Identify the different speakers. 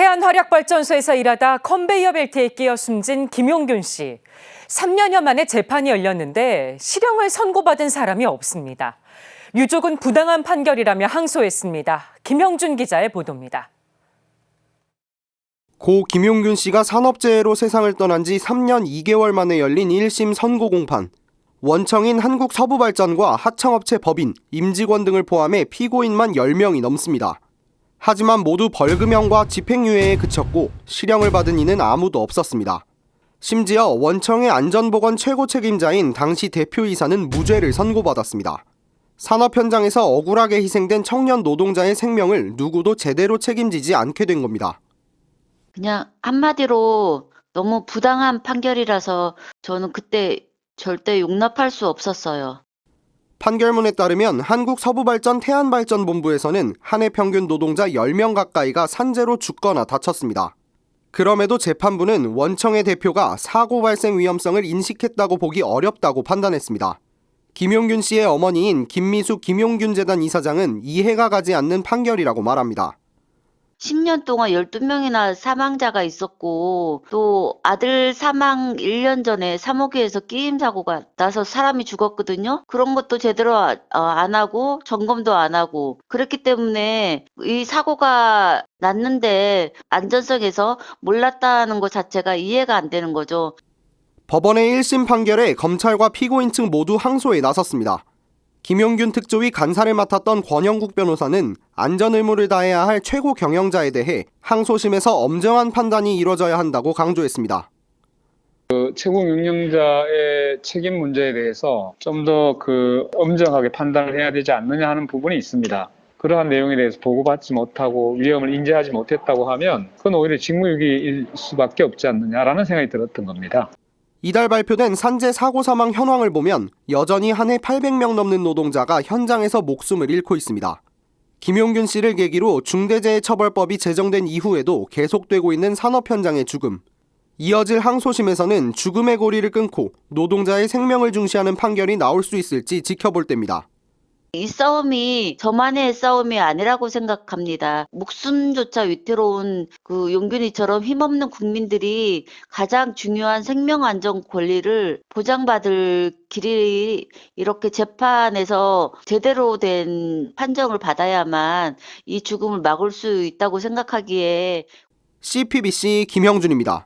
Speaker 1: 태안화력발전소에서 일하다 컨베이어 벨트에 끼어 숨진 김용균 씨. 3년여 만에 재판이 열렸는데 실형을 선고받은 사람이 없습니다. 유족은 부당한 판결이라며 항소했습니다. 김형준 기자의 보도입니다.
Speaker 2: 고 김용균 씨가 산업재해로 세상을 떠난 지 3년 2개월 만에 열린 1심 선고 공판. 원청인 한국서부발전과 하청업체 법인, 임직원 등을 포함해 피고인만 10명이 넘습니다. 하지만 모두 벌금형과 집행유예에 그쳤고 실형을 받은 이는 아무도 없었습니다. 심지어 원청의 안전보건 최고 책임자인 당시 대표이사는 무죄를 선고받았습니다. 산업 현장에서 억울하게 희생된 청년 노동자의 생명을 누구도 제대로 책임지지 않게 된 겁니다.
Speaker 3: 그냥 한마디로 너무 부당한 판결이라서 저는 그때 절대 용납할 수 없었어요.
Speaker 2: 판결문에 따르면 한국서부발전 태안발전본부에서는 한 해 평균 노동자 10명 가까이가 산재로 죽거나 다쳤습니다. 그럼에도 재판부는 원청의 대표가 사고 발생 위험성을 인식했다고 보기 어렵다고 판단했습니다. 김용균 씨의 어머니인 김미수 김용균재단 이사장은 이해가 가지 않는 판결이라고 말합니다.
Speaker 3: 10년 동안 12명이나 사망자가 있었고 또 아들 사망 1년 전에 사모기에서 끼임 사고가 나서 사람이 죽었거든요. 그런 것도 제대로 안 하고 점검도 안 하고 그렇기 때문에 이 사고가 났는데 안전성에서 몰랐다는 것 자체가 이해가 안 되는 거죠.
Speaker 2: 법원의 1심 판결에 검찰과 피고인 측 모두 항소에 나섰습니다. 김용균 특조위 간사를 맡았던 권영국 변호사는 안전 의무를 다해야 할 최고 경영자에 대해 항소심에서 엄정한 판단이 이뤄져야 한다고 강조했습니다.
Speaker 4: 최고 경영자의 책임 문제에 대해서 좀 더 엄정하게 판단을 해야 되지 않느냐 하는 부분이 있습니다. 그러한 내용에 대해서 보고받지 못하고 위험을 인지하지 못했다고 하면 그건 오히려 직무유기일 수밖에 없지 않느냐라는 생각이 들었던 겁니다.
Speaker 2: 이달 발표된 산재 사고 사망 현황을 보면 여전히 한 해 800명 넘는 노동자가 현장에서 목숨을 잃고 있습니다. 김용균 씨를 계기로 중대재해처벌법이 제정된 이후에도 계속되고 있는 산업 현장의 죽음. 이어질 항소심에서는 죽음의 고리를 끊고 노동자의 생명을 중시하는 판결이 나올 수 있을지 지켜볼 때입니다.
Speaker 3: 이 싸움이 저만의 싸움이 아니라고 생각합니다. 목숨조차 위태로운 용균이처럼 힘없는 국민들이 가장 중요한 생명 안전 권리를 보장받을 길이 이렇게 재판에서 제대로 된 판정을 받아야만 이 죽음을 막을 수 있다고 생각하기에
Speaker 2: CPBC 김형준입니다.